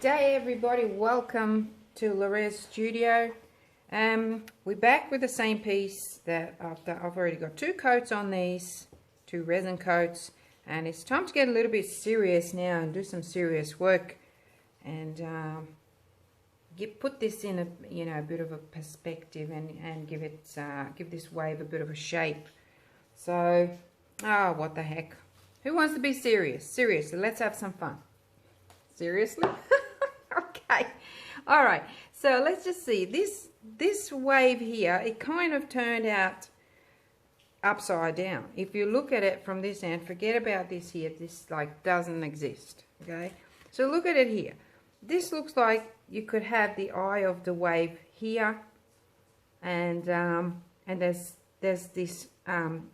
day everybody, welcome to Le'Rez Studio. We're back with the same piece that I've already got 2 coats on these, 2 resin coats, and it's time to get a little bit serious now and do some serious work and put this in a bit of a perspective and give this wave a bit of a shape. So what the heck, who wants to be serious? Seriously, let's have some fun. Seriously? Okay, all right, so let's just see this wave here. It kind of turned out upside down. If you look at it from this end, forget about this here. This like doesn't exist. Okay, so look at it here. This looks like you could have the eye of the wave here, and there's this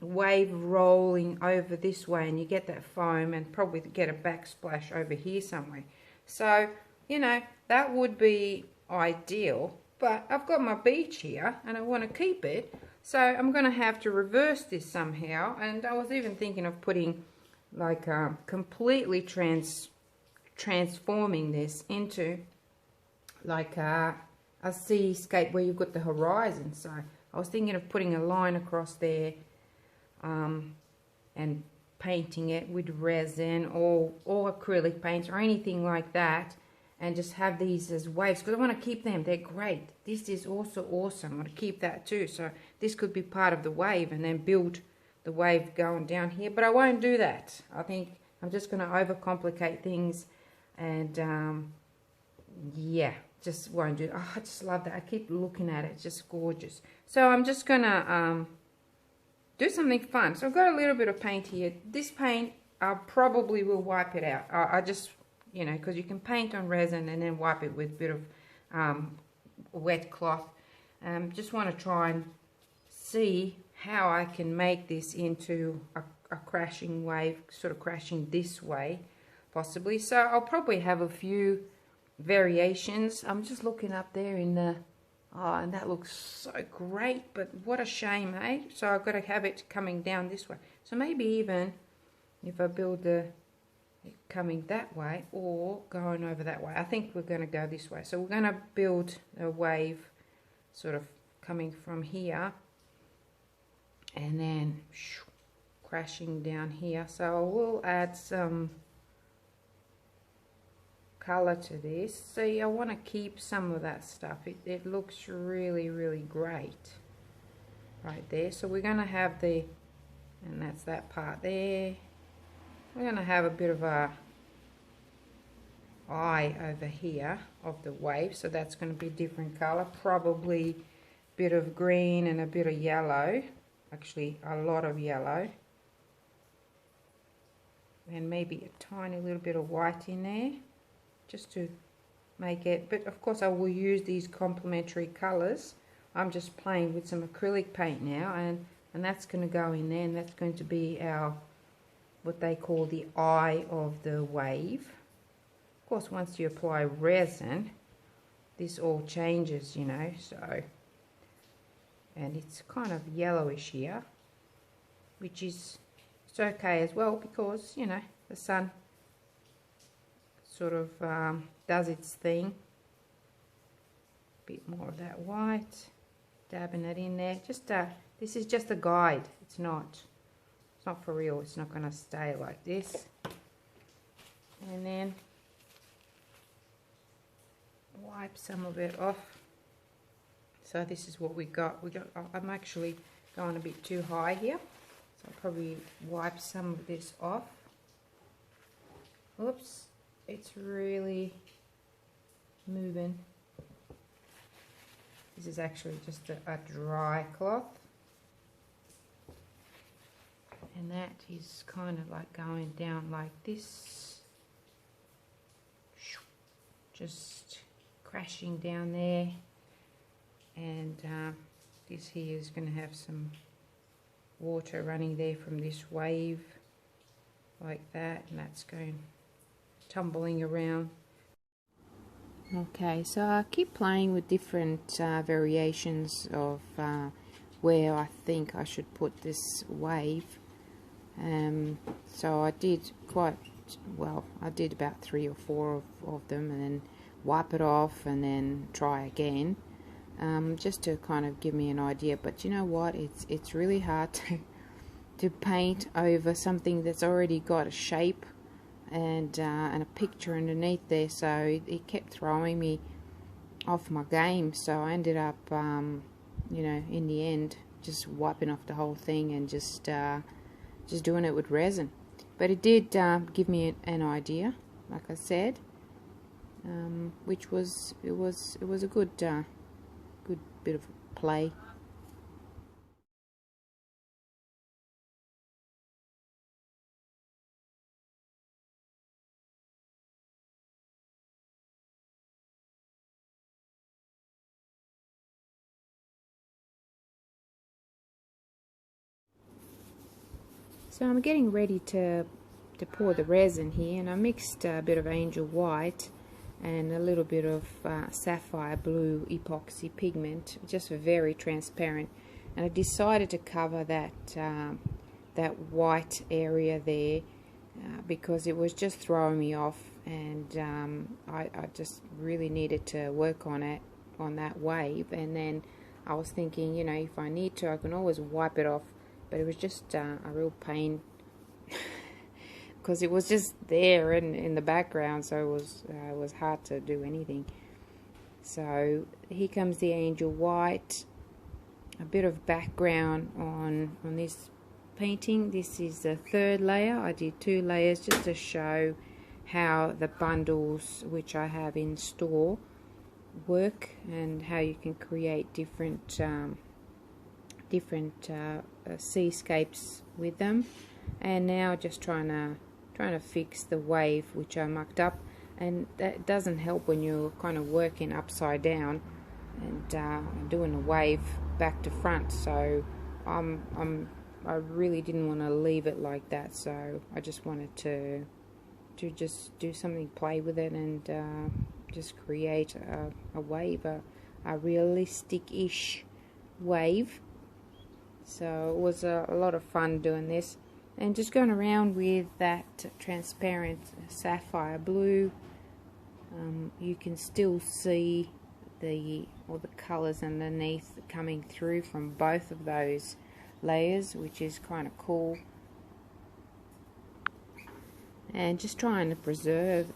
wave rolling over this way, and you get that foam and probably get a backsplash over here somewhere. So you know, that would be ideal, but I've got my beach here and I want to keep it, so I'm going to have to reverse this somehow. And I was even thinking of putting like completely transforming this into like a seascape where you've got the horizon. So I was thinking of putting a line across there and painting it with resin or acrylic paints or anything like that, and just have these as waves because I want to keep them. They're great. This is also awesome. I want to keep that too. So this could be part of the wave and then build the wave going down here, but I won't do that. I think I'm just going to overcomplicate things, and yeah, just won't do it. Oh, I just love that. I keep looking at it. It's just gorgeous. So I'm just going to do something fun. So I've got a little bit of paint here. This paint, I probably will wipe it out. I just, you know, because you can paint on resin and then wipe it with a bit of wet cloth. Just want to try and see how I can make this into a crashing wave, sort of crashing this way, possibly. So I'll probably have a few variations. I'm just looking up there in the, oh, and that looks so great, but what a shame, eh? So I've got to have it coming down this way. So maybe even if I build it coming that way or going over that way. I think we're going to go this way. So we're going to build a wave sort of coming from here and then crashing down here. So I will add some color to this. See, I want to keep some of that stuff. It looks really, really great right there. So we're going to have and that's that part there. We're going to have a bit of a eye over here of the wave, so that's going to be a different color, probably a bit of green and a bit of yellow, actually a lot of yellow, and maybe a tiny little bit of white in there just to make it. But of course I will use these complementary colors. I'm just playing with some acrylic paint now, and that's going to go in there, and that's going to be our, what they call the eye of the wave. Of course, once you apply resin, this all changes, you know. So, and it's kind of yellowish here, which is, it's okay as well, because you know the sun sort of does its thing. Bit more of that white, dabbing it in there. Just this is just a guide. It's not for real. It's not going to stay like this. And then wipe some of it off. So this is what we got. I'm actually going a bit too high here, so I'll probably wipe some of this off. Oops, it's really moving. This is actually just a dry cloth. And that is kind of like going down like this, just crashing down there. And this here is going to have some water running there from this wave like that, and that's going tumbling around. Okay, so I keep playing with different variations of where I think I should put this wave. So I did quite well. I did about 3 or 4 of them, and then wipe it off and then try again, just to kind of give me an idea. But you know what, it's really hard to paint over something that's already got a shape and a picture underneath there, so it kept throwing me off my game. So I ended up you know, in the end just wiping off the whole thing and just doing it with resin. But it did give me an idea, like I said, which was it was a good good bit of play. So I'm getting ready to pour the resin here, and I mixed a bit of angel white and a little bit of sapphire blue epoxy pigment, just very transparent. And I decided to cover that that white area there because it was just throwing me off, and I just really needed to work on it, on that wave. And then I was thinking, you know, if I need to, I can always wipe it off. But it was just a real pain because it was just there in the background, so it was hard to do anything. So here comes the angel white, a bit of background on this painting. This is the third layer. I did 2 layers just to show how the bundles which I have in store work and how you can create different seascapes with them. And now just trying to fix the wave which I mucked up, and that doesn't help when you're kind of working upside down and doing a wave back to front. So I really didn't want to leave it like that, so I just wanted to just do something, play with it, and just create a wave, a realistic-ish wave. So it was a lot of fun doing this, and just going around with that transparent sapphire blue. You can still see all the colors underneath coming through from both of those layers, which is kind of cool. And just trying to preserve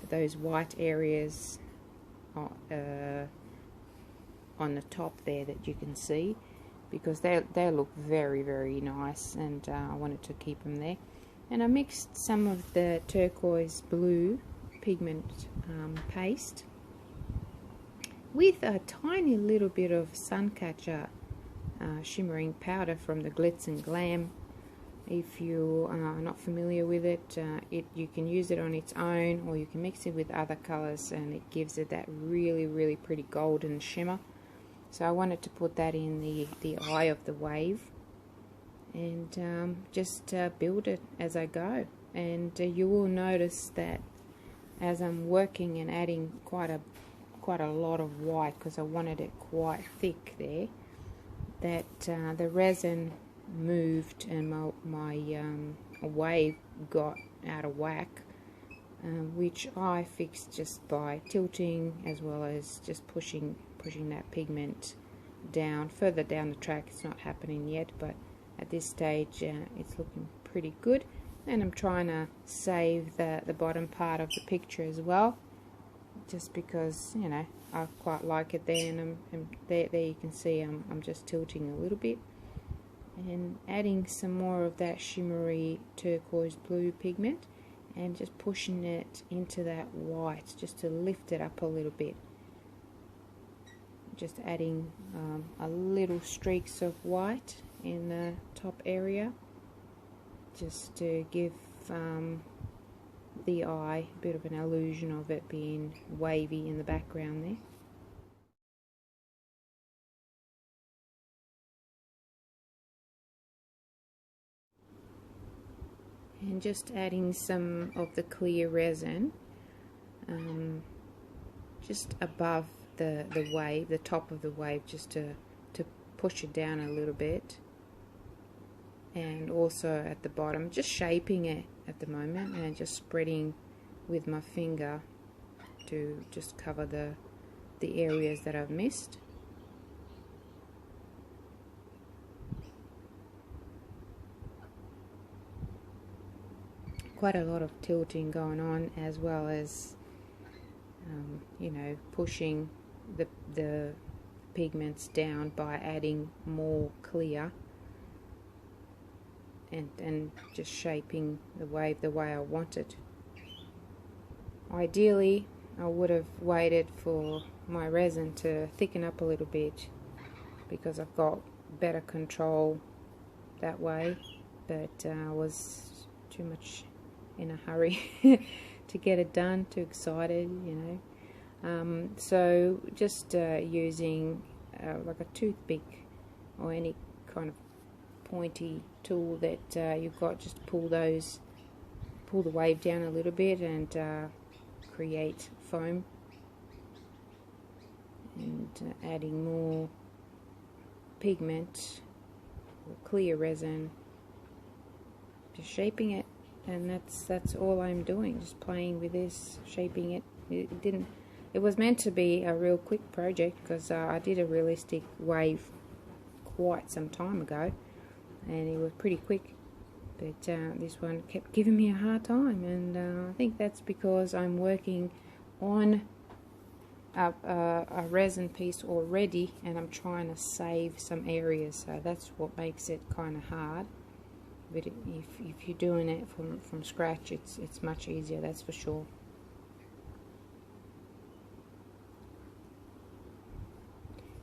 those white areas on the top there that you can see, because they look very, very nice, and I wanted to keep them there. And I mixed some of the turquoise blue pigment paste with a tiny little bit of Suncatcher shimmering powder from the Glitz and Glam. If you are not familiar with it, you can use it on its own, or you can mix it with other colors, and it gives it that really, really pretty golden shimmer. So I wanted to put that in the eye of the wave, and just build it as I go. And you will notice that as I'm working and adding quite a lot of white, because I wanted it quite thick there, that the resin moved and my wave got out of whack, which I fixed just by tilting, as well as just pushing that pigment down, further down the track. It's not happening yet, but at this stage it's looking pretty good. And I'm trying to save the bottom part of the picture as well, just because, you know, I quite like it there. And there you can see I'm just tilting a little bit and adding some more of that shimmery turquoise blue pigment, and just pushing it into that white just to lift it up a little bit. Just adding a little streaks of white in the top area, just to give the eye a bit of an illusion of it being wavy in the background there. And just adding some of the clear resin just above the wave, the top of the wave, just to push it down a little bit, and also at the bottom, just shaping it at the moment, and just spreading with my finger to just cover the areas that I've missed. Quite a lot of tilting going on, as well as you know, pushing the pigments down by adding more clear and just shaping the wave the way I want it. Ideally, I would have waited for my resin to thicken up a little bit, because I've got better control that way, but I was too much in a hurry to get it done, too excited, you know. So just using like a toothpick or any kind of pointy tool that you've got, just pull the wave down a little bit and create foam, and adding more pigment or clear resin, just shaping it. And that's all I'm doing, just playing with this, shaping it. It was meant to be a real quick project, because I did a realistic wave quite some time ago, and it was pretty quick. But this one kept giving me a hard time, and I think that's because I'm working on a resin piece already, and I'm trying to save some areas, so that's what makes it kind of hard. But if you're doing it from scratch, it's much easier, that's for sure.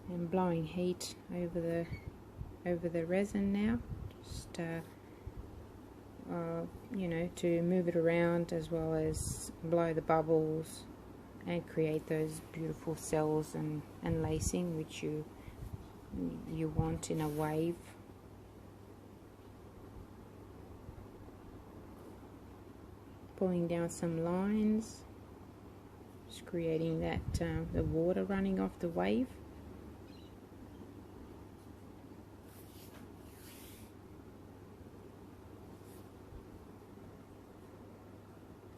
And blowing heat over the resin now, just you know, to move it around, as well as blow the bubbles and create those beautiful cells and lacing which you want in a wave. Pulling down some lines, just creating that the water running off the wave.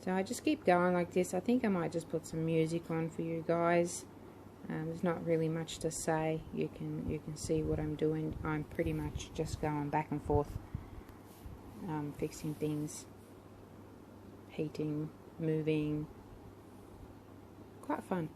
So I just keep going like this. I think I might just put some music on for you guys. There's not really much to say. You can see what I'm doing. I'm pretty much just going back and forth, fixing things, heating, moving. Quite fun.